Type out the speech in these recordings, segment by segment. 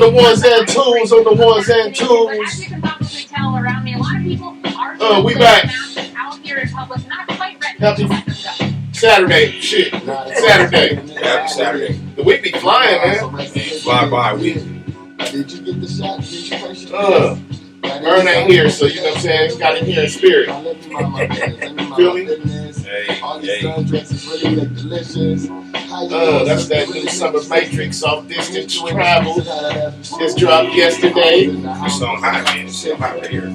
the ones and twos, on the ones and twos. We back. Happy Saturday. Shit. Saturday. Happy Saturday. The week be flying, man. Fly by week. Vern ain't here, so you know what I'm saying? Got him here in spirit. Feel me? Hey. That's that new Summer Matrix off Distance Travel. Just dropped yesterday. It's so hot, man. It's so hot right here.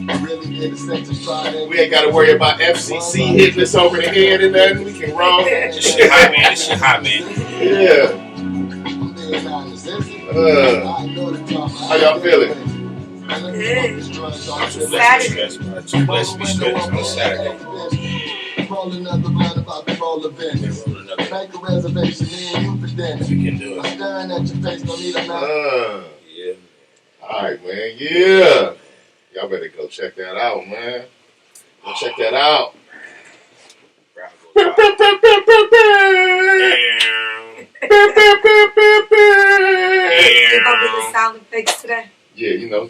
We ain't got to worry about FCC hitting us over the head and nothing. We can roll. This shit hot, man. This shit hot, man. Yeah. How y'all feeling? Good. I'm too blessed to be stressed, bro. Too blessed to be stressed on Saturday. Rolling another round about the roll events. Make a reservation in you for dinner. You can do it. I'm staring at your face, don't need a Yeah. Alright, man. Yeah. Y'all better go check that out, man. Go check that out. You gonna do the sound effects today? Yeah, you know.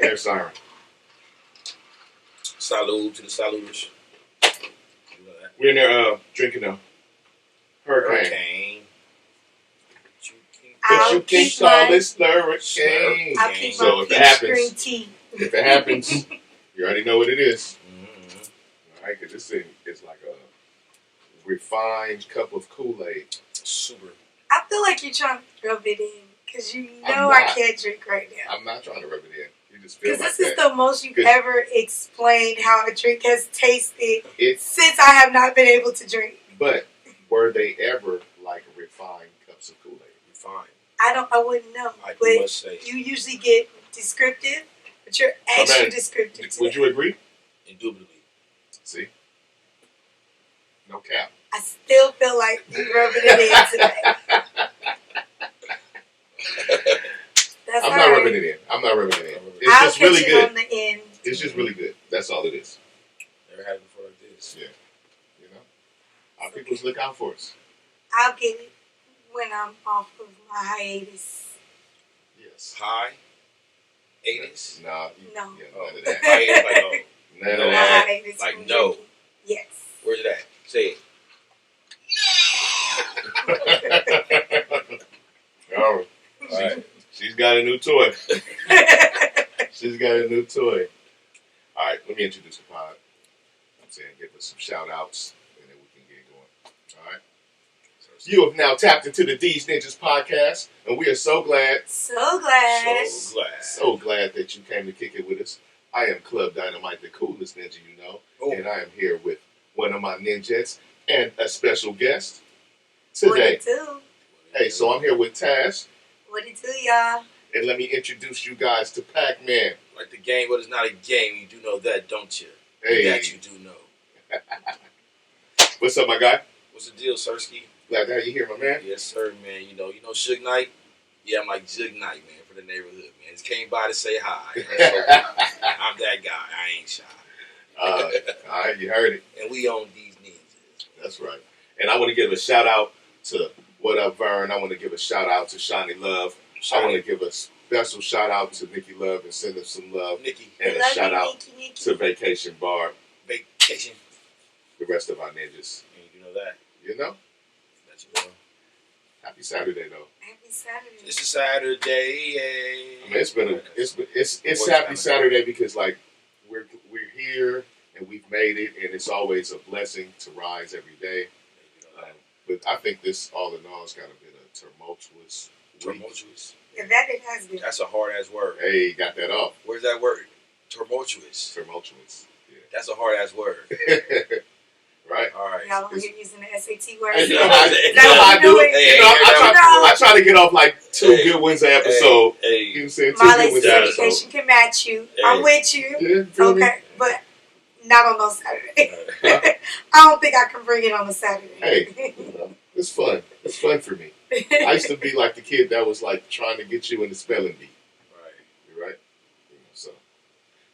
Air siren. Salute to the saluters. We're in there drinking a hurricane. But you can't call this hurricane. I'll keep So my if it happens, green tea. if it happens, you already know what it is. Mm-hmm. All right, because this thing is like a refined cup of Kool-Aid. Super. I feel like you're trying to rub it in because you know I can't drink right now. I'm not trying to rub it in. You just feel like because this is the most you've ever explained how a drink has tasted since I have not been able to drink. But were they ever like refined cups of Kool-Aid? Refined. I wouldn't know. Like but you must say. You usually get descriptive, but you're extra descriptive today. Would you agree? Indubitably. See? No cap. I still feel like you're rubbing it in today. I'm not rubbing it in. It's I'll just really good. On the end. It's just really good. That's all it is. Never had it before like this. Yeah. You know? Our people's look out for us. I'll get it when I'm off of my hiatus. Yes. High? 80s? Nah. No. Yeah, none of that. Hiatus, like no. None of No. that. Hiatus Like from no. drinking. Yes. Where's it at? Say it. Oh, Right. She's got a new toy. She's got a new toy. All right, let me introduce the pod. I'm saying give us some shout outs and then we can get going. All right. You have now tapped into the Deez Ninjas Podcast, and we are so glad. So glad that you came to kick it with us. I am Club Dynamite, the coolest ninja you know, and I am here with one of my ninjas and a special guest today. What it do? Hey, so I'm here with Taz. What it do, y'all? And let me introduce you guys to Paccmanh. Like the game, but it's not a game. You do know that, don't you? Hey. That you do know. What's up, my guy? What's the deal, Sirski? Glad to have you here, my man. Yes, sir, man. You know Suge Knight? Yeah, I'm like Suge Knight, man, for the neighborhood, man. Just came by to say hi. You know, so I'm that guy. I ain't shy. All right, you heard it. And we own Deez Ninjas. That's right. And I want to give a shout out to What Up, Vern. I want to give a shout out to Shani Love. I want to give a special shout out to Nikki Love and send her some love. Nikki. And a shout out to Vacation Bar. Vacation. The rest of our ninjas. And you know that. You know? That you know. Happy Saturday, though. Happy Saturday. It's a Saturday. I mean, it's Happy Saturday because like we're here and we've made it, and it's always a blessing to rise every day. But I think this, all in all, has kind of been a tumultuous week. Yeah, that it has been. That's a hard ass word. Hey, got that off. Where's that word? Tumultuous. Yeah. That's a hard ass word. Right? All right. Y'all don't hear using the SAT word. Hey, you know how I do it. I try to get off like two good ones an episode. Hey. You know what I'm saying? Mileage education can match you. Hey. I'm with you. Yeah, okay, but not on no Saturday. I don't think I can bring it on a Saturday. Hey, it's fun. It's fun for me. I used to be like the kid that was like trying to get you in the spelling bee. Right. You're right. So,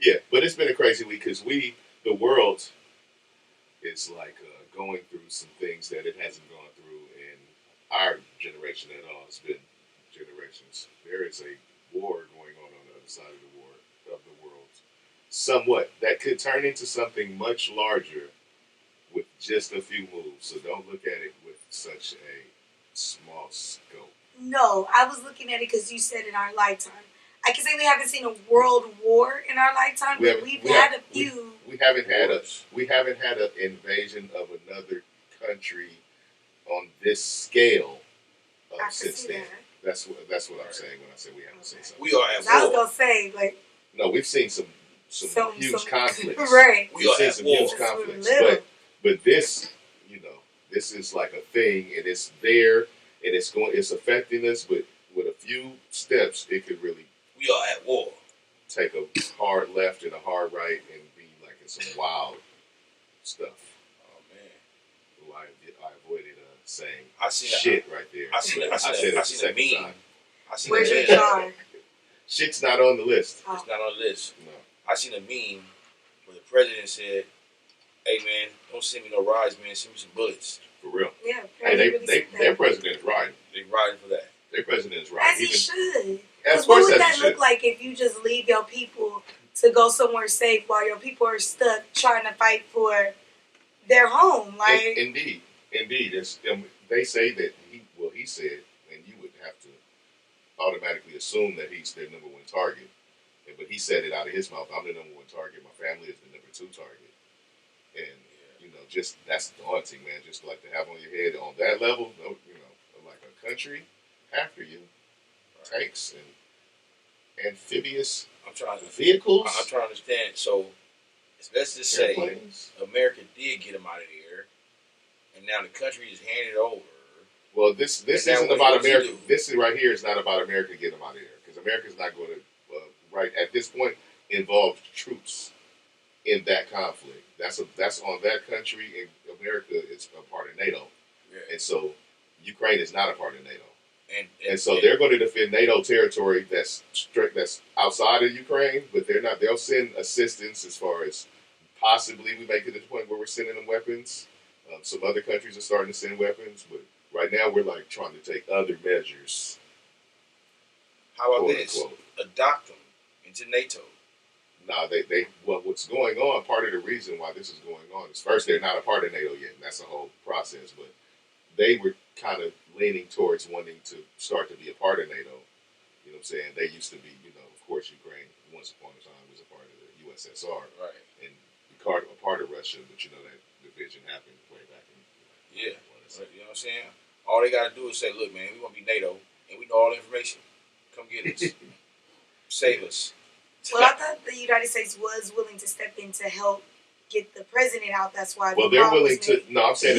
yeah, but it's been a crazy week because the world is like going through some things that it hasn't gone through in our generation at all. It's been generations. There is a war going on the other side of the world. Somewhat. That could turn into something much larger with just a few moves. So don't look at it with such a small scope. No, I was looking at it because you said in our lifetime. I can say we haven't seen a world war in our lifetime, but we've had a few. We haven't had an invasion of another country on this scale since then. That's what I'm saying when I say we haven't seen something. We are at war. I was gonna say no, we've seen some huge conflicts. Right. We've seen some huge conflicts, but this, this is like a thing, and it's there, and it's affecting us. But with a few steps, it could really. We are at war. Take a hard left and a hard right and be like in some wild stuff. Oh man! Well, I avoided saying shit right there. I seen a meme. Where's your jar? Shit's not on the list. Oh. It's not on the list. No. I seen a meme where the president said, "Hey man, don't send me no rides, man. Send me some bullets." For real. Yeah. Hey, their president is riding. They riding for that. Their president is riding. As he should. Of what course, would that look like if you just leave your people to go somewhere safe while your people are stuck trying to fight for their home? Like, indeed. They say that he said, and you would have to automatically assume that he's their number one target. But he said it out of his mouth. I'm the number one target. My family is the number two target. And just that's daunting, man. Just like to have on your head on that level, like a country after you, tanks and amphibious vehicles. I'm trying to understand. So let's just say America did get them out of there, and now the country is handed over. Well, this isn't about America. This right here is not about America getting them out of there, because America's not going to right at this point involve troops in that conflict. That's on that country. In America, it's a part of NATO, and so Ukraine is not a part of NATO. And so they're going to defend NATO territory that's outside of Ukraine, but they're not. They'll send assistance as far as possibly we make it to the point where we're sending them weapons. Some other countries are starting to send weapons, but right now we're like trying to take other measures. How about this? Adopt them into NATO. No, what's going on, part of the reason why this is going on is first, they're not a part of NATO yet, and that's a whole process, but they were kind of leaning towards wanting to start to be a part of NATO. You know what I'm saying? They used to be, of course, Ukraine, once upon a time, was a part of the USSR. Right. And a part of Russia, but that division happened way back in. Yeah. Right. You know what I'm saying? All they got to do is say, look, man, we want to be NATO, and we know all the information. Come get us. Save us. Well, I thought the United States was willing to step in to help get the president out. That's why. Well, they're willing to. No, I'm saying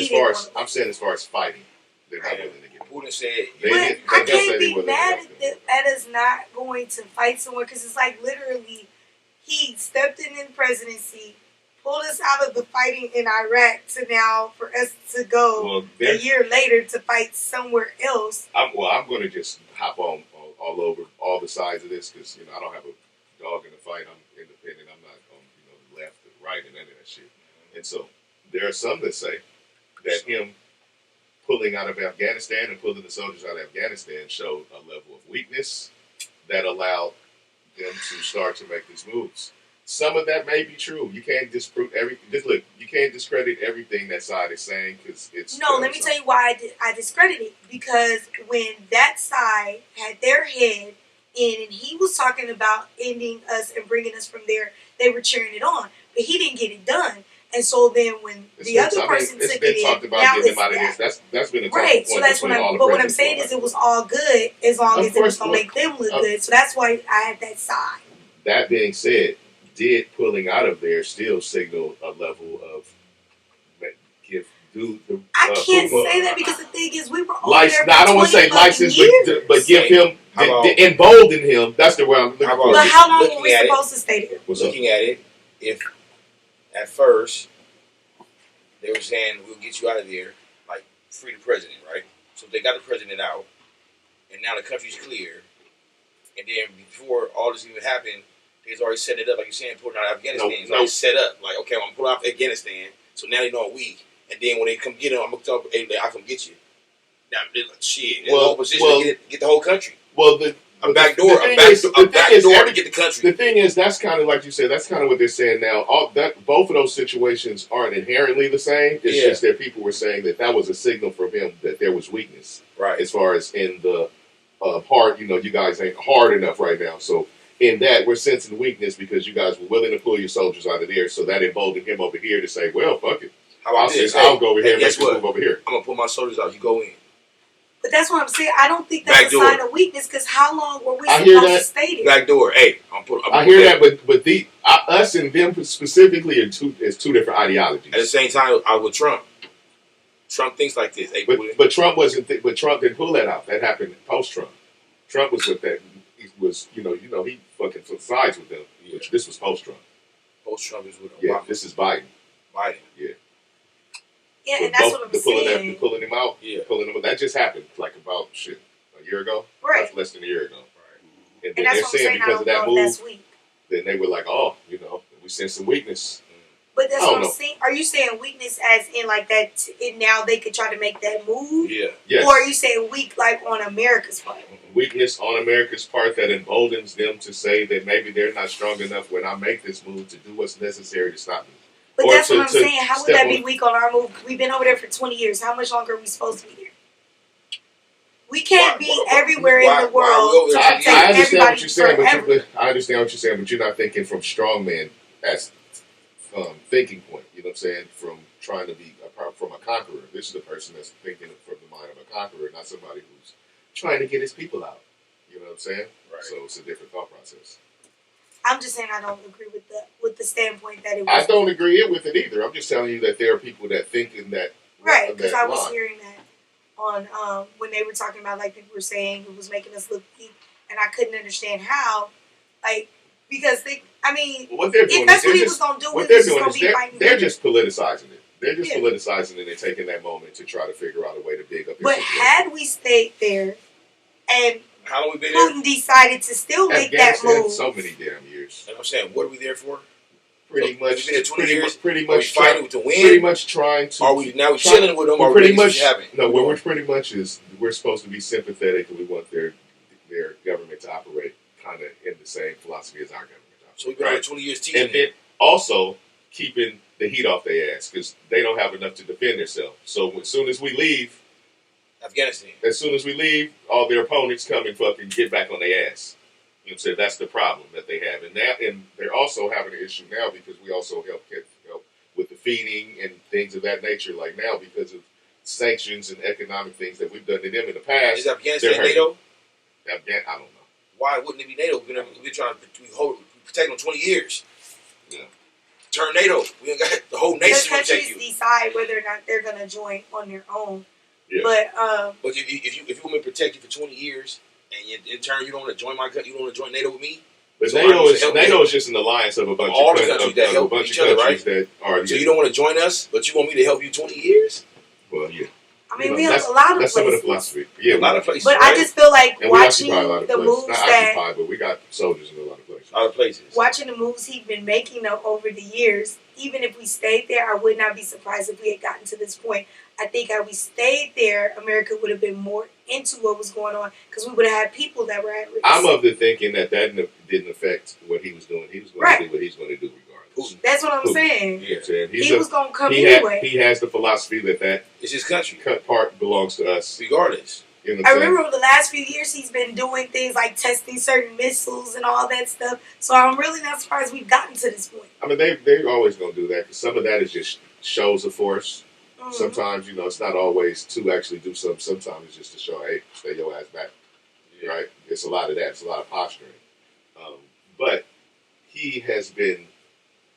as far as fighting, they're not willing to get. Putin said. I can't be mad at us not going to fight somewhere, because it's like literally he stepped in the presidency, pulled us out of the fighting in Iraq to now for us to go a year later to fight somewhere else. I'm going to just hop on all over all the sides of this, because I don't have a dog in the fight. I'm independent. I'm not on the left and right and none of that shit. And so there are some that say that him pulling out of Afghanistan and pulling the soldiers out of Afghanistan showed a level of weakness that allowed them to start to make these moves. Some of that may be true. You can't disprove everything. Just look, you can't discredit everything that side is saying, because it's. No, let me tell you why I discredit it. Because when that side had their head in and he was talking about ending us and bringing us from there, they were cheering it on. But he didn't get it done. And so then when the other person took it in, talked about getting him out of this. That's been a talking point. So that's what I'm saying is it was all good as long as it was going to make them look good. So that's why I had that side. That being said, did pulling out of there still signal a level of I can't say that, because the thing is we were over there for I don't want to say license, but give him, embolden him. That's the way I'm looking for. But how long were we supposed to stay there? Looking at it, if at first they were saying we'll get you out of there, like free the president, right? So they got the president out, and now the country's clear. And then before all this even happened, they was already setting it up, like you're saying, pulling out of Afghanistan. It's already set up. Like, okay, I'm pulling out of Afghanistan, so now they know I'm weak. And then when they come get him, I'm gonna tell them, hey, I come get you. Now, shit, in a position to get the whole country. Well, A backdoor to get the country. The thing is, that's kind of like you said. That's kind of what they're saying now. Both of those situations aren't inherently the same. It's just that people were saying that was a signal from him that there was weakness, right? As far as in the part, you guys ain't hard enough right now. So in that, we're sensing weakness because you guys were willing to pull your soldiers out of there. So that emboldened him over here to say, "Well, fuck it. How about this? I'll go over here and make you move over here. I'm gonna pull my soldiers out. You go in." But that's what I'm saying. I don't think that's a sign of weakness because how long were we supposed to stay there? Backdoor. Hey, I hear that, but us and them specifically is two different ideologies. At the same time, I with Trump. Trump thinks like this. Hey, but Trump wasn't. But Trump didn't pull that out. That happened post Trump. Trump was with that. He was, he fucking took sides with them. Which this was post Trump. Post Trump is with Obama. Yeah, this is Biden. Yeah. Yeah, and that's what I'm saying. Pulling him out. Yeah. Pulling him out. That just happened like about a year ago. Right. Less than a year ago. Right. And then that's they're what I'm saying saying. because of that move, that's weak. then they were like, oh, we sense some weakness. But that's what I'm saying. Are you saying weakness as in like that? Now they could try to make that move. Yeah. Yes. Or are you saying weak like on America's part? Weakness on America's part that emboldens them to say that maybe they're not strong enough when I make this move to do what's necessary to stop me. But that's what I'm saying. How would that be weak on our move? We've been over there for 20 years. How much longer are we supposed to be here? We can't be everywhere in the world to protect everybody forever. I understand what you're saying, but you're not thinking from strongman as thinking point. You know what I'm saying? From trying to be from a conqueror. This is a person that's thinking from the mind of a conqueror, not somebody who's trying to get his people out. You know what I'm saying? Right. So it's a different thought process. I'm just saying I don't agree with the standpoint that it was. I don't agree with it either. I'm just telling you that there are people that think in that. Right, because I was hearing that on when they were talking about like people were saying it was making us look weak, and I couldn't understand how, because what they're doing if that's what he was gonna do, what they're doing is they're just politicizing it. They're just politicizing it and taking that moment to try to figure out a way to dig up. But had we stayed there, and how long we been Putin decided to still make that move, so many damn years. Like I'm saying, what are we there for? Pretty much, pretty much fighting to win. Pretty much trying to. Are we now chilling with them? Or pretty much. No, what we're pretty much is we're supposed to be sympathetic, and we want their government to operate kind of in the same philosophy as our government. So we've been over 20 years teaching, and then also keeping the heat off their ass because they don't have enough to defend themselves. So as soon as we leave Afghanistan, all their opponents come and fucking get back on their ass. You know what I'm saying? That's the problem that they have. And they're also having an issue now because we also help with the feeding and things of that nature. Like now because of sanctions and economic things that we've done to them in the past. Is Afghanistan NATO? I don't know. Why wouldn't it be NATO? We've been trying to protect them 20 years. Yeah. Turn NATO. We ain't got the whole nation to protect you. Countries decide whether or not they're going to join on their own. Yeah. But if you want me to protect you for 20 years, and in turn you don't want to join my country, you don't want to join NATO with me. But so NATO is just an alliance of a bunch of countries that help each other, right? So you don't want to join us, but you want me to help you 20 years? Well, yeah. I mean, we have a lot of places. That's some of the philosophy. Yeah, a lot of places. But I just feel like and watching the moves but we got soldiers in a lot of places. A lot of places. Watching the moves he's been making over the years, even if we stayed there, I would not be surprised if we had gotten to this point. I think had we stayed there, America would have been more into what was going on because we would have had people that were at risk. I'm of the thinking that didn't affect what he was doing. He was going to do what he's going to do regardless. That's what I'm saying. Yeah, he was going to come anyway. He has the philosophy that it's his country. Part belongs to us. Regardless. You know I remember over the last few years he's been doing things like testing certain missiles and all that stuff. So I'm really not surprised we've gotten to this point. I mean, they're always going to do that because some of that is just shows of force. Mm-hmm. Sometimes, it's not always to actually do something. Sometimes it's just to show, hey, stay your ass back. Right? It's a lot of that. It's a lot of posturing. But he has been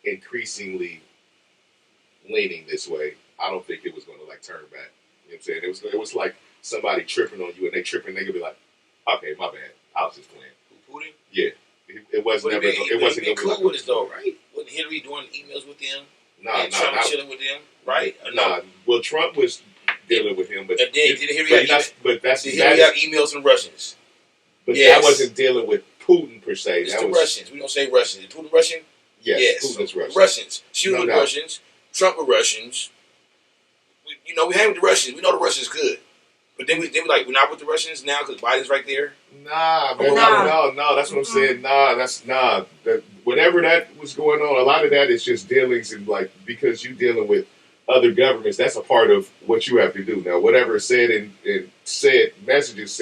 increasingly leaning this way. I don't think it was going to turn back. You know what I'm saying? It was like somebody tripping on you and they could be like, okay, my bad. I was just playing. Putin? Yeah. It wasn't never. It wasn't going to be cool with us though, right? Wasn't Hillary doing emails with them? Trump chilling with them, right? Nah. Well, Trump was dealing with him, but did Hillary have emails from Russians? But that wasn't dealing with Putin per se. It's the Russians. We don't say Russians. Is Putin Russian? Yes. Putin's Russian. Russians. She was with Russians. Trump with Russians. We hang with the Russians. We know the Russians good. But they were like, we're not with the Russians now because Biden's right there. Nah, man, Nah. no. That's what I'm saying. Nah. Whatever that was going on, a lot of that is just dealings and like because you dealing with other governments. That's a part of what you have to do now. Whatever is said and said messages.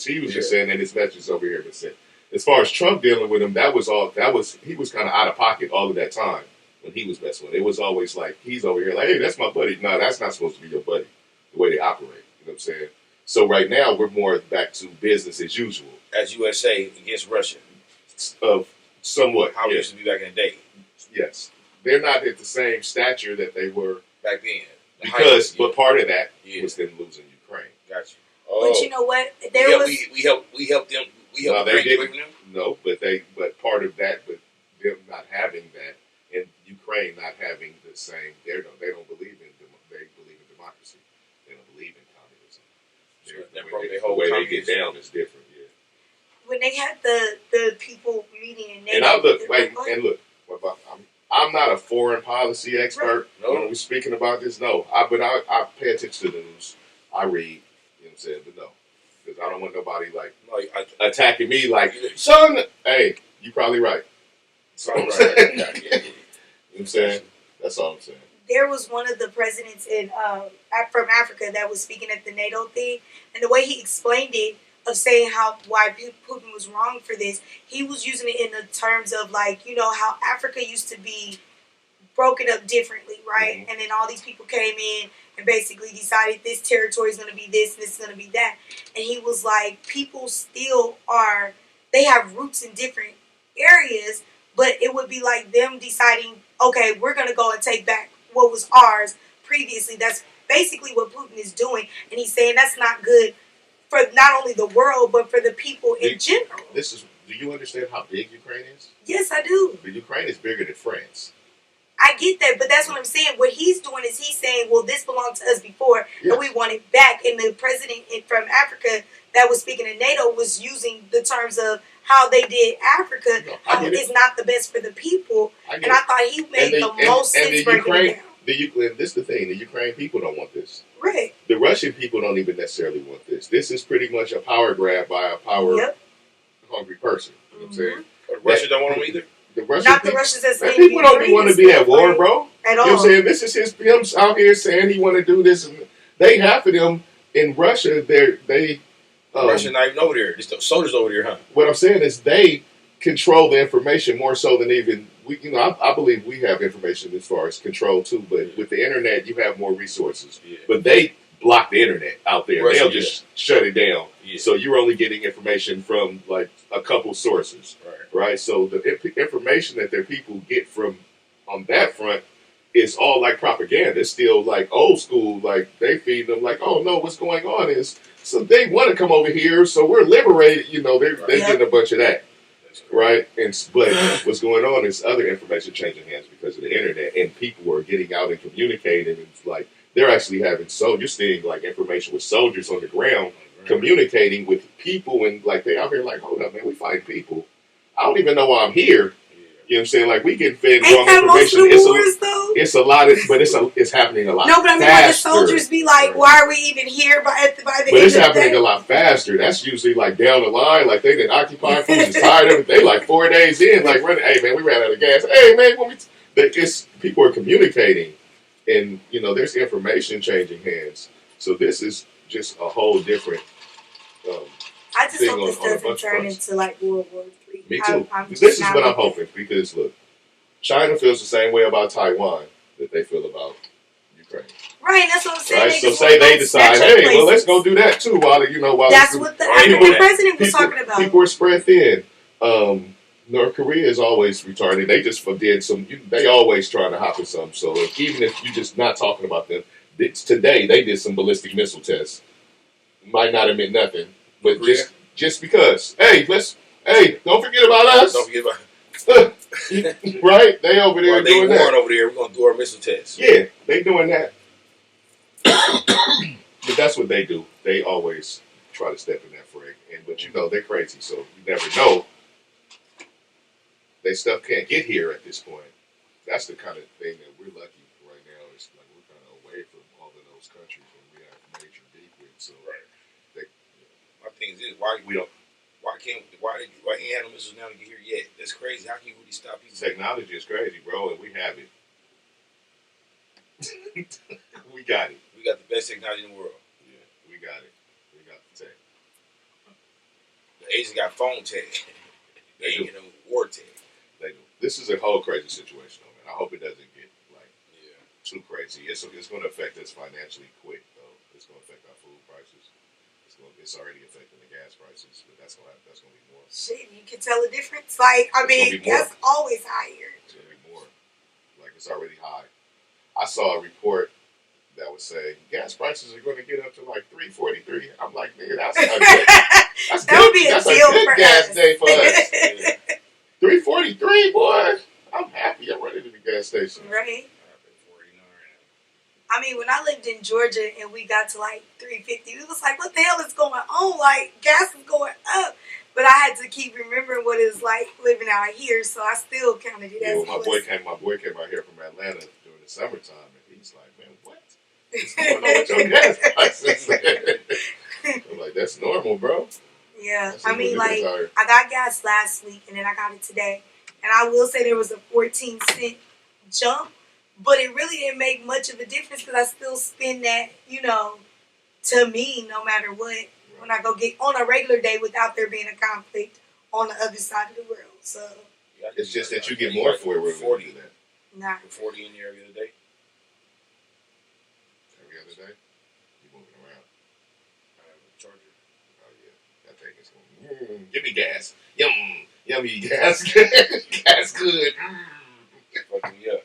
He was just saying that his messages over here been said. As far as Trump dealing with him, he was kind of out of pocket all of that time when he was messing with it. It was always like he's over here like, hey, that's my buddy. No, that's not supposed to be your buddy. The way they operate. You know what I'm saying? So right now we're more back to business as usual. As USA against Russia. Somewhat. How it used to be back in the day. Yes. They're not at the same stature that they were back then. But part of that was them losing Ukraine. Gotcha. But you know what? We helped them. No, they didn't. No, but part of that, but them not having that, and Ukraine not having the same. They don't believe in. They believe in democracy. They don't believe in communism. The way they get down is different. Yeah. When they had the people meeting in NATO, and I'm not a foreign policy expert. Right. No. When we're speaking about this, no. But I pay attention to the news. I read. You know what I'm saying? But no. Because I don't want nobody attacking me like, son, hey, you probably right. You know what I'm saying? That's all I'm saying. There was one of the presidents from Africa that was speaking at the NATO thing, and the way he explained it, of saying why Putin was wrong for this, he was using it in the terms of like, you know, how Africa used to be broken up differently, right? Mm-hmm. And then all these people came in and basically decided this territory is going to be this and this is going to be that. And he was like, people still they have roots in different areas, but it would be like them deciding, okay, we're going to go and take back what was ours previously. That's basically what Putin is doing. And he's saying that's not good for not only the world, but for the people in general. Do you understand how big Ukraine is? Yes, I do. But Ukraine is bigger than France. I get that, but that's what I'm saying. What he's doing is he's saying, well, this belonged to us before, and we want it back. And the president from Africa that was speaking to NATO was using the terms of how they did Africa, how it's not the best for the people. And I thought he made the most sense breaking it down. This is the thing. The Ukraine people don't want this. Right. The Russian people don't even necessarily want this. This is pretty much a power grab by a power-hungry person. You know what I'm saying? Russia don't want them either? The Russians that say people don't even want to be at war, bro. At all. You know what I'm saying? This is him out here saying he want to do this. And half of them in Russia, Russia not even over there. It's the soldiers over there, huh? What I'm saying is they control the information more so than even we. You know, I believe we have information as far as control too. But with the internet, you have more resources. Yeah. But they block the internet out there. Russia, they'll just shut it down. Yeah. So you're only getting information from like a couple sources, right? So the information that their people get from on that front is all like propaganda. It's still like old school. Like they feed them like, oh no, what's going on is so they want to come over here. So we're liberated. You know, they're getting a bunch of that. Right, but what's going on is other information changing hands because of the internet, and people are getting out and communicating. And it's like they're actually having you're seeing like information with soldiers on the ground communicating with people, and like they out here like, hold up, man, we fight people. I don't even know why I'm here. You know what I'm saying? Like we get fed wrong information. It's a lot, but it's happening a lot. No, but I mean, when the soldiers be like, "Why are we even here?" By the but it's happening a lot faster. That's usually like down the line. Like they didn't occupy food, is tired of it. They like 4 days in, like running. Hey man, we ran out of gas. Hey man, people are communicating, and you know, there's information changing hands. So this is just a whole different. I just hope this doesn't turn into like World War III. Me too. This is what I'm hoping because look, China feels the same way about Taiwan that they feel about Ukraine. Right, that's what I'm saying. Right? So say they decide, hey, well, let's go do that too. While that's what the African president was talking about. People are spread thin. North Korea is always retarded. They just did some. They always trying to hop at something. So even if you're just not talking about them, today they did some ballistic missile tests. Might not have meant nothing, but just because. Hey, don't forget about us. Don't forget about. Right? They over there doing that. Over there, we're gonna do our missile tests. Yeah, they doing that. But that's what they do. They always try to step in that fray. But you know, they're crazy, so you never know. They stuff can't get here at this point. That's the kind of thing that we're lucky right now. It's like we're kind of away from all of those countries that we have major beef with. So why We don't. why ain't had no missiles now to get here yet? That's crazy. How can you really stop people? Technology is crazy, bro, and we have it. We got it. We got the best technology in the world. Yeah, we got it. We got the tech. The Asians got phone tech. They ain't getting no war tech. They do. This is a whole crazy situation, though, man. I hope it doesn't get like too crazy. It's going to affect us financially quick, though. It's going to affect our food prices. It's already affecting the gas prices, but that's going to be more. Shit, you can tell the difference. Like, I mean, that's always higher. It's going to be more. Like, it's already high. I saw a report that would say gas prices are going to get up to like $3.43. I'm like, nigga, that's a good, that would be a deal good for gas us. day for us. $3.43, boy. I'm happy. I'm running to the gas station. Right. I mean, when I lived in Georgia and we got to like $3.50, it was like, what the hell is going on? Like, gas is going up. But I had to keep remembering what it's like living out here, so I still counted it as my boy came out here from Atlanta during the summertime, and he's like, man, what? What's going on with your gas prices? I'm like, that's normal, bro. Yeah, I mean, like, I got gas last week, and then I got it today. And I will say there was a 14-cent jump, but it really didn't make much of a difference because I still spend that, you know, to me, no matter what, when I go get on a regular day without there being a conflict on the other side of the world. So it's just that you get more for it. 40 do that. Nah. 40 in there every other day. Every other day, you moving around. I have a charger. Oh yeah, that thing is going. Give me gas. Yummy gas. Gas good. Fucking me up.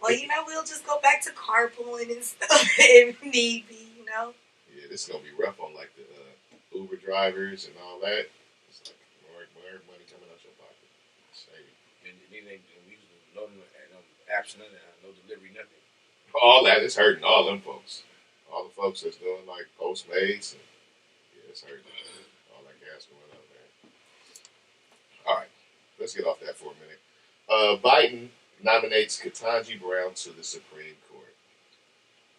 Well, you know, we'll just go back to carpooling and stuff if need be, you know. Yeah, this is gonna be rough on like the Uber drivers and all that. It's like more money coming out your pocket. And we use no apps, nothing, no delivery, nothing. All that is hurting all them folks. All the folks that's doing like Postmates and it's hurting. All that gas going up, man. All right, let's get off that for a minute. Biden nominates Ketanji Brown to the Supreme Court,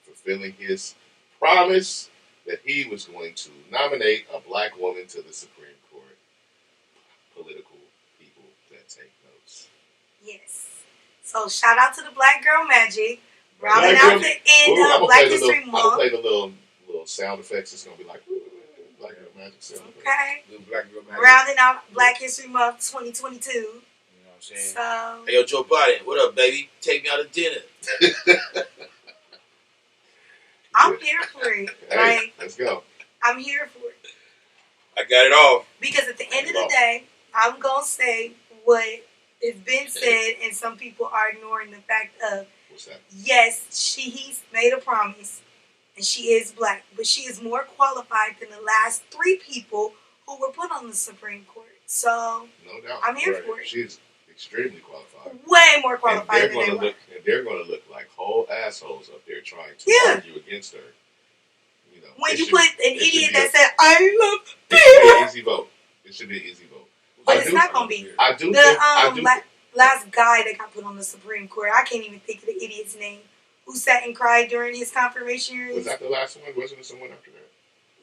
fulfilling his promise that he was going to nominate a black woman to the Supreme Court. Political people that take notes. Yes. So shout out to the Black Girl Magic. Rounding out the end of Black History Month. I'll play the little sound effects. It's going to be like Black Girl Magic sound effects. Okay. Little Black Girl Magic. Rounding out Black History Month 2022. You know what I'm saying? So, hey, yo, Joe Biden, what up, baby? Take me out to dinner. I'm here for it. Hey, like, let's go. I'm here for it. I got it all. Because at the end of the day, I'm going to say what has been said, and some people are ignoring the fact of, what's that? Yes, he's made a promise, and she is black, but she is more qualified than the last 3 people who were put on the Supreme Court. So, no doubt. I'm here for it. She's extremely qualified. Way more qualified than they were. And they're going to look like whole assholes up there trying to argue against her. You know, when you put an idiot that said, I love it should be beer. an easy vote. It should be an easy vote. But it's not going to be. I do The last guy that got put on the Supreme Court, I can't even think of the idiot's name, who sat and cried during his confirmation hearings. Was that the last one? Wasn't there someone after that?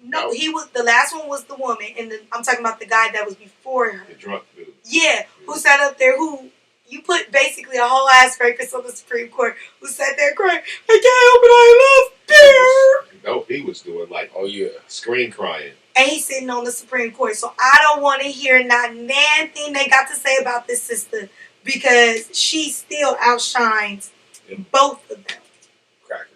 No, he was. The last one was the woman, and I'm talking about the guy that was before her. The drunk dude. Yeah, who sat up there, who you put basically a whole ass rapist on the Supreme Court, who sat there crying, I can't help it, I love beer. No, he was doing like, scream crying. And he's sitting on the Supreme Court, so I don't want to hear not thing they got to say about this sister, because she still outshines both of them. Cracker.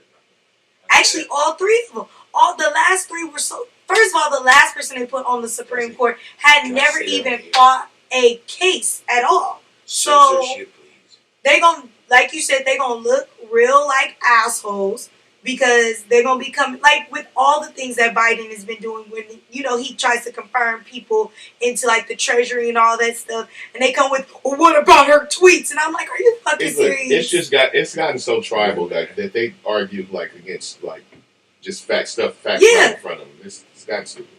Actually, all 3 of them. All the last 3 were so. First of all, the last person they put on the Supreme Court had never even fought a case at all. So they gonna, like you said, they gonna look real like assholes because they're gonna be coming like with all the things that Biden has been doing when he tries to confirm people into like the Treasury and all that stuff, and they come with, well, what about her tweets? And I'm like, are you fucking serious? It's gotten so tribal that they argue like against like. Just facts right in front of them. It's gotten stupid.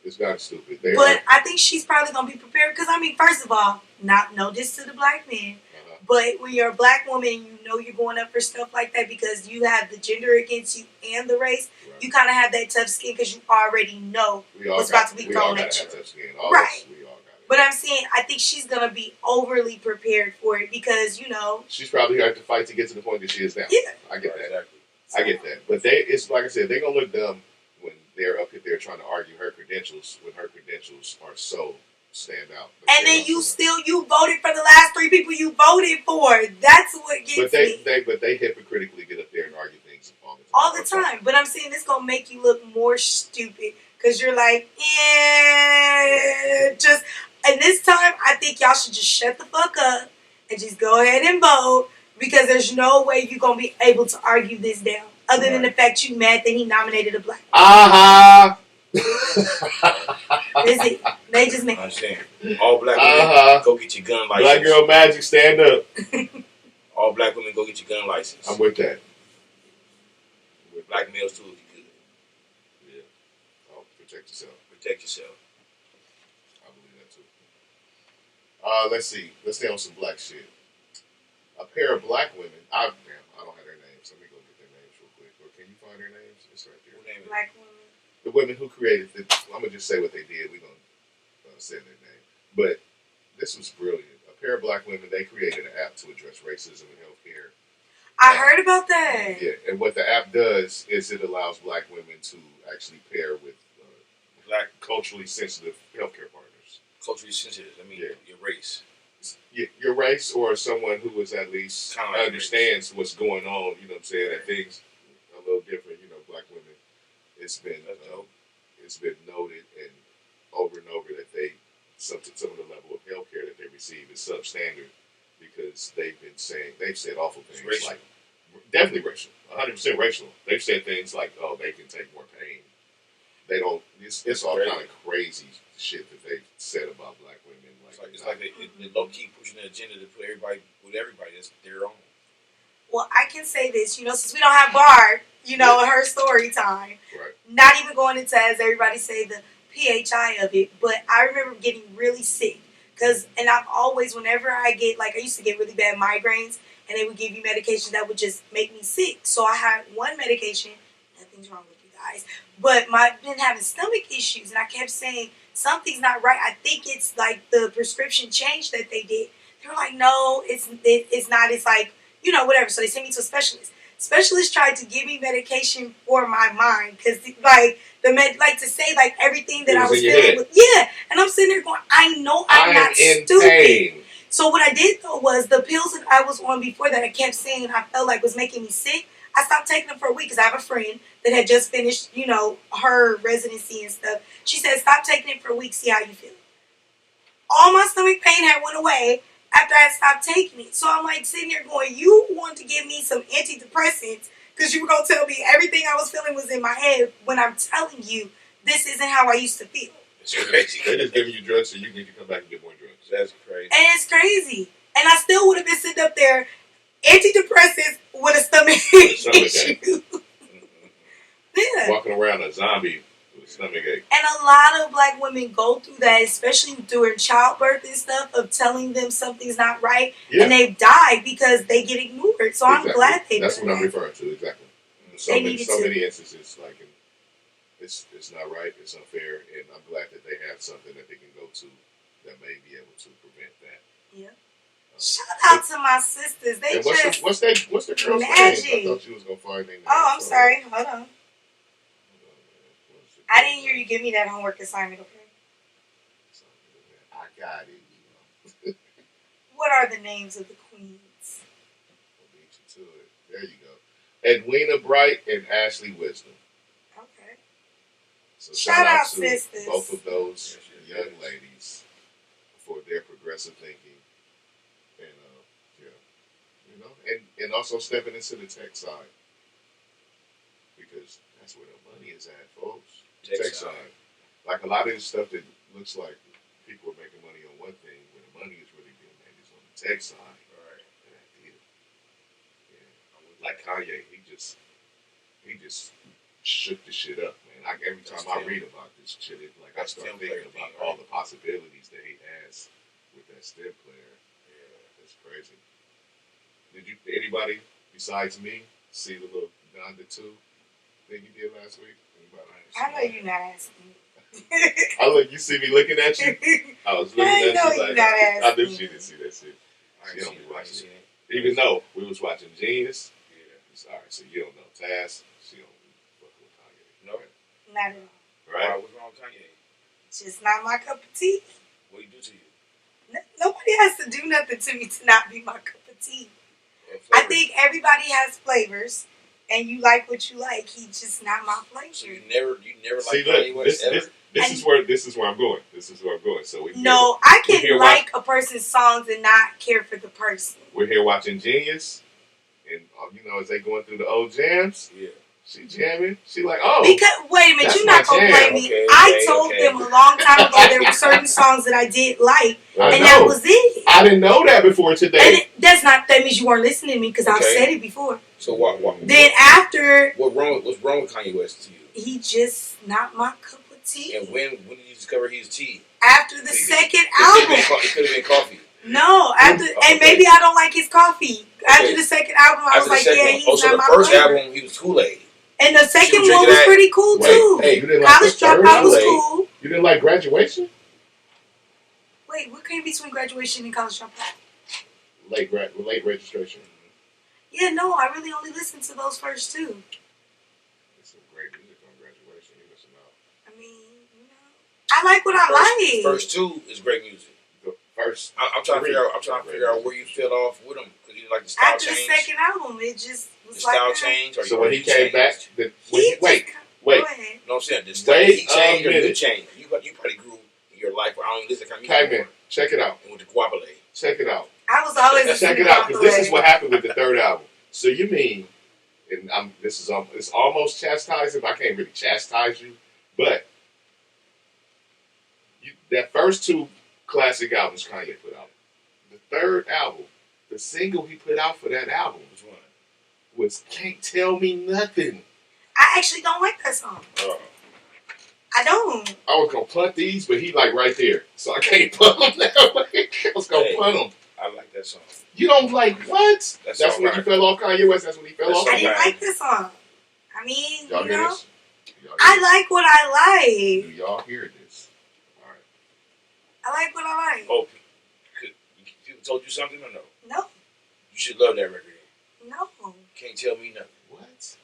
It's gotten stupid. But I think she's probably going to be prepared. Because, I mean, first of all, no diss to the black men. But when you're a black woman and you know you're going up for stuff like that because you have the gender against you and the race, you kind of have that tough skin because you already know what's about to be thrown at you. Tough skin. Right. We all got it. But I'm saying, I think she's going to be overly prepared for it because, she's probably had to fight to get to the point that she is now. Yeah. I get that. Exactly. I get that. But it's like I said, they're going to look dumb when they're up there trying to argue her credentials when her credentials are so stand out. And then you voted for the last 3 people you voted for. That's what gets me. But they hypocritically get up there and argue things all the time. All the time. But I'm saying it's going to make you look more stupid because you're like, just... And this time, I think y'all should just shut the fuck up and just go ahead and vote because there's no way you're going to be able to argue this down other than the fact you mad that he nominated a black man. They just mad. I'm saying, all black women, go get your gun license. Black girl magic, stand up. All black women, go get your gun license. I'm with that. Black males too, if you could. Yeah. Oh, protect yourself. Protect yourself. Let's see. Let's stay on some black shit. A pair of black women. I don't have their names. Let me go get their names real quick. Or can you find their names? It's right there. Black women. The women who created the. I'm gonna just say what they did. We're gonna say their name. But this was brilliant. A pair of black women. They created an app to address racism in healthcare. I heard about that. Yeah, and what the app does is it allows black women to actually pair with black culturally sensitive healthcare partners. Culturally sensitive. I mean, your race. Your race, or someone who is at least understands what's going on. You know what I'm saying? That things a little different. Black women. It's been noted and over that some of the level of healthcare that they receive is substandard because they've said awful things like definitely racial, 100% racial. They've said things like, "Oh, they can take more pain." They don't. It's all kind of crazy shit that they've said about black women. It's like they low key pushing an agenda to put everybody with everybody. That's their own. Well, I can say this, since we don't have Barb, her story time. Right. Not even going into, as everybody say, the PHI of it, but I remember getting really sick and I've always, whenever I used to get really bad migraines, and they would give you medications that would just make me sick. So I had one medication. Nothing's wrong with you guys. But I've been having stomach issues, and I kept saying, something's not right. I think it's like the prescription change that they did. They were like, no, it's not. It's like, whatever. So they sent me to a specialist. Specialist tried to give me medication for my mind because, to say everything that I was feeling with. Yeah. And I'm sitting there going, I know I'm not stupid. Pain. So what I did though was the pills that I was on before that I kept saying I felt like was making me sick. I stopped taking them for a week because I have a friend that had just finished, her residency and stuff. She said, stop taking it for a week, see how you feel. All my stomach pain had went away after I stopped taking it. So I'm sitting there going, you want to give me some antidepressants because you were going to tell me everything I was feeling was in my head when I'm telling you this isn't how I used to feel. It's crazy. They're just giving you drugs so you need to come back and get more drugs. That's crazy. And it's crazy. And I still would have been sitting up there antidepressants with a stomach issue. Yeah. Walking around a zombie with a stomach ache. And a lot of black women go through that, especially during childbirth and stuff, of telling them something's not right, and they've died because they get ignored. So I'm glad they. That's what I'm referring to. Exactly. So many instances it's not right, it's unfair, and I'm glad that they have something that they can go to that may be able to prevent that. Yeah. Shout out to my sisters. They what's the girl's magic. name? I thought you was gonna find their name. Oh, I'm sorry. Hold on. I didn't hear you give me that homework assignment. Okay. I got it. What are the names of the queens? I'll beat you to it. There you go. Edwina Bright and Ashley Wisdom. Okay. So shout out to sisters. Both of those young ladies for their progressive thinking, and and also stepping into the tech side because that's where the money is at, folks. Tech side. Like a lot of this stuff that looks like people are making money on one thing, when the money is really being made is on the tech side. Right. Yeah. Like Kanye, he just shook the shit up, man. Every time I read about this shit, I start thinking about all the possibilities that he has with that step player. Yeah, that's crazy. Did you anybody besides me see the little Donda 2 thing you did last week? Anybody? I know you're not asking. You see me looking at you? I was looking at you like, I knew she didn't see that shit. She don't be watching it. Even though we was watching Genius. Yeah. Alright, so you don't know Taz. She don't fuck with Kanye. No. Not at all. Right? What's wrong with Kanye? It's just not my cup of tea. What do you do to you? Nobody has to do nothing to me to not be my cup of tea. I think everybody has flavors, and you like what you like. He's just not my flavor. So you never see, like Kanye West ever? This is where I'm going. So I can like a person's songs and not care for the person. We're here watching Genius, and as they going through the old jams. Yeah. She jamming. She like, oh. Because wait a minute, you're not gonna blame me. I told them a long time ago there were certain songs that I did like, and that was it. I didn't know that before today. And that means you weren't listening to me because I've said it before. So what? Then after, what's wrong with Kanye West to you? He just not my cup of tea. And when did you discover he's tea? After the second album. It could have been coffee. No, and maybe I don't like his coffee. After the second album, I was like, he's not my first flavor. album, he was Kool-Aid. And the second one was pretty cool too. Hey, you didn't College Dropout was cool. You didn't like Graduation? Wait, what came between Graduation and College Dropout? Late registration. Yeah, no, I really only listened to those first two. There's some great music on Graduation. You listen out. I mean, I like what I like. First two is great music. The first, I'm trying to figure out where you feel off with him because you didn't like the style After change. After the second album, it just was the style change. Or so when he came back, wait. No, I'm saying the style he changed or you changed. You probably grew in your life where I don't even listen to music anymore. Check it out. And with the Guapale. Check it out. I was always check it out because this is what happened with the third album. So you mean, and it's almost chastising, but I can't really chastise you. But that first two classic albums Kanye put out, the third album, the single he put out for that album was "Can't Tell Me Nothing." I actually don't like that song. I don't. I was gonna punt these, but he like right there, so I can't punt them that way. I was gonna punt them. I like that song. You don't like what? That's when you fell off Kanye West. That's when he fell off. I didn't like this song. I mean, y'all hear this? I like what I like. Do y'all hear this? All right. I like what I like. Oh, people told you something or no? No. You should love that record. No. Can't tell me nothing. What?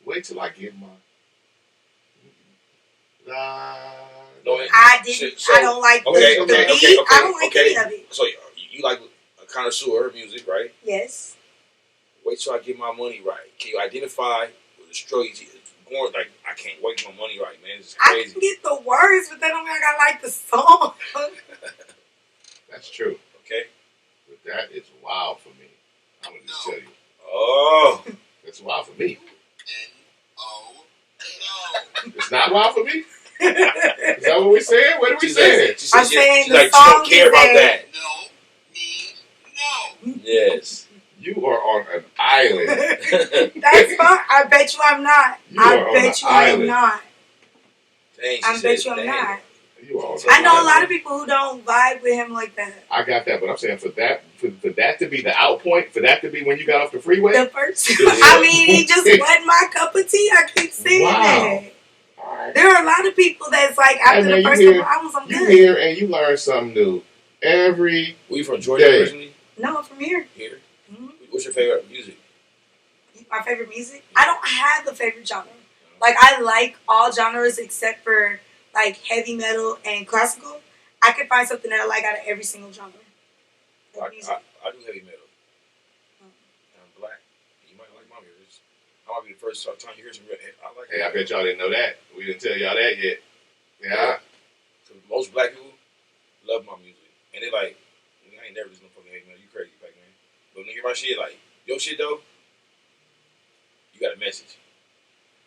Wait till I get my. No, I didn't. I don't like the beat. I don't like any of it. So you like a connoisseur of music, right? Yes. Wait till I get my money right. Can you identify with the strategy? Going like I can't wait till my money right, man. It's crazy. I can get the words, but that don't mean I gotta like the song. That's true. Okay. But that is wild for me. I'm gonna just tell you. Oh. That's wild for me. No. It's not wild for me? Is that what we're saying? What are we saying? I'm saying the song don't care about that. No means no. Yes. You are on an island. That's fine. I bet you I'm not. I bet you I'm not. Dang, I bet you I'm not. I know a lot of people who don't vibe with him like that. I got that, but I'm saying for that to be the out point, for that to be when you got off the freeway. The first, I mean, he just wasn't my cup of tea. I keep saying that. Right. There are a lot of people that's like after the first couple albums, I'm good. You hear and you learn something new every. Were you from Georgia originally? No, I'm from here. Here. Mm-hmm. What's your favorite music? My favorite music? I don't have a favorite genre. Like I like all genres except for like heavy metal and classical. I can find something that I like out of every single genre. I do heavy metal. I'm black. You might like my music. I might be the first time you hear some. I like. Hey, I bet y'all didn't know that. We didn't tell y'all that yet. Yeah. So most black people love my music, and they like. I ain't never listened to fucking heavy metal. You crazy, Paccmanh. But when you hear my shit, like your shit though, you got a message.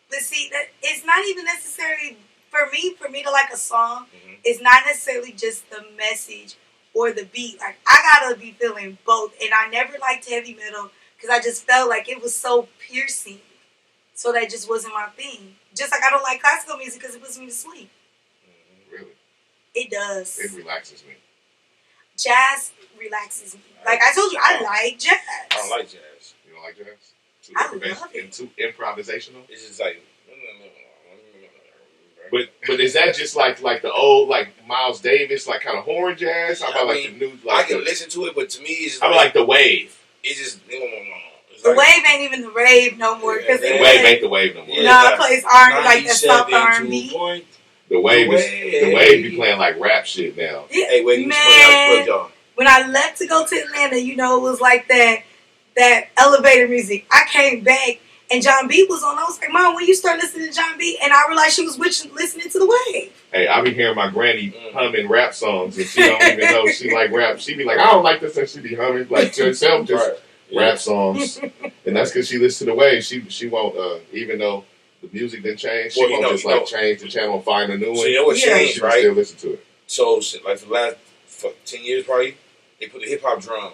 But see, that it's not even necessarily. For me to like a song, it's not necessarily just the message or the beat. Like, I gotta be feeling both. And I never liked heavy metal because I just felt like it was so piercing. So that just wasn't my thing. Just like I don't like classical music because it puts me to sleep. Really? It does. It relaxes me. jazz relaxes me. Like I told you, I like jazz. I don't like jazz. You don't like jazz? Too I love it. Too improvisational. It's just like. But is that just like the old like Miles Davis like kind of horn jazz? How about like the new like I can listen to it, but to me it's how about like the wave? It's just it's The like, wave ain't even the rave no more because The wave ain't the wave no more. it plays R&B like that soft R&B. The wave be playing like rap shit now. Yeah, Hey, wait, man. y'all. When I left to go to Atlanta, you know, it was like that elevator music. I came back and John B was on. I was like, Mom, when you start listening to John B? And I realized she was listening to the wave. Hey, I be hearing my granny humming rap songs and she don't even know she like rap. She be like, I don't like this, and she be humming like to herself just rap songs. And that's because she listens to the wave. She won't even though the music didn't change. She won't just change the channel and find a new one. So you know what changed, she right? Still listen to it. So like for the last 10 years probably, they put the hip hop drum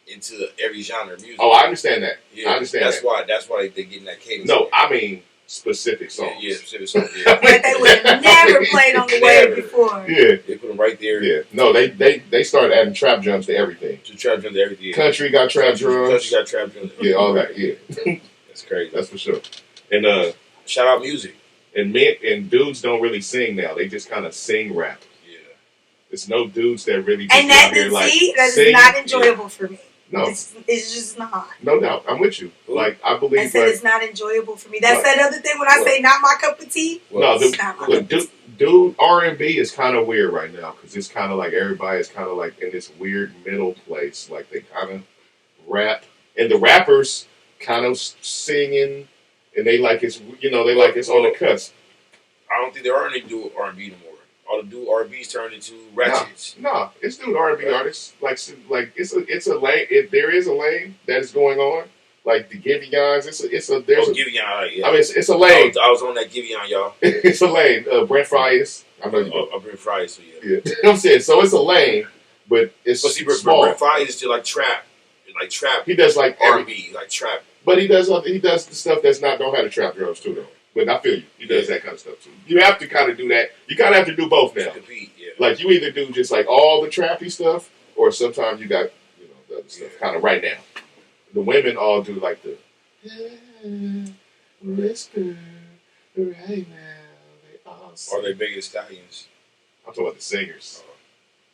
into every genre of music. Oh, I understand that. Yeah, I understand that's that. That's why they're getting that cadence. No, I mean specific songs. Yeah, specific songs. Yeah. Like they would have never played on the wave before. Yeah. They put them right there. Yeah. No, they started adding trap drums to everything. To trap drums to everything. Yeah. Country got trap drums. Country got trap drums. Yeah, all that. Yeah. That's crazy. That's for sure. And shout out music. and men and dudes don't really sing now. They just kind of sing rap. Yeah. There's no dudes that really just And that out here, like, is sing. not enjoyable for me. No, It's just not. no doubt. I'm with you. Like I I believe. said Like, it's not enjoyable for me. That's What? that other thing when I What? say not my cup of tea. no, It's not my look, cup of tea. dude, R&B is kind of weird right now because it's kind of like everybody's kind of like in this weird middle place. Like they kind of rap, and the rappers kind of singing, and they like it's they like it's on the cusp. I don't think there are any do R&B no more. All the do R&B's turned into ratchets. No, it's dude R&B artists. Like it's a lane. If there is a lane that is going on, like the Giveons, there's Giveon, yeah. I mean, it's a lane. I was on that Giveon, y'all. It's a lane. Brent Fryers. I know you know. Brent Fryers, so yeah. I'm saying so. It's a lane, but it's small. Brent Fryers is still like trap. He does like R&B, like trap. but he does the stuff that's not don't have the trap drums too though. But I feel you. He does that kind of stuff too. You have to kind of do that. You kind of have to do both now. Compete, yeah. Like you either do just like all the trappy stuff, or sometimes you got the other stuff kind of right now. The women all do like the whisper right now. They all sing. Are they biggest stallions? I'm talking about the singers.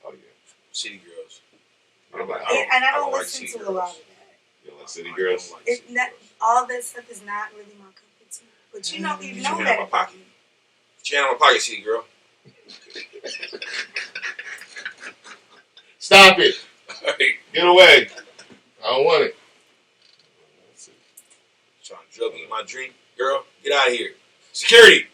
Oh yeah, City girls. And I don't listen City to a lot of girls. that. You know, like City Girls. All that stuff is not really my cup of tea. But you know Get your that. hand out my pocket. Get your hand out my pocket, City girl. Stop it! Alright. Get away! I don't want it. Trying to drug me in my drink. Girl, get out of here. Security!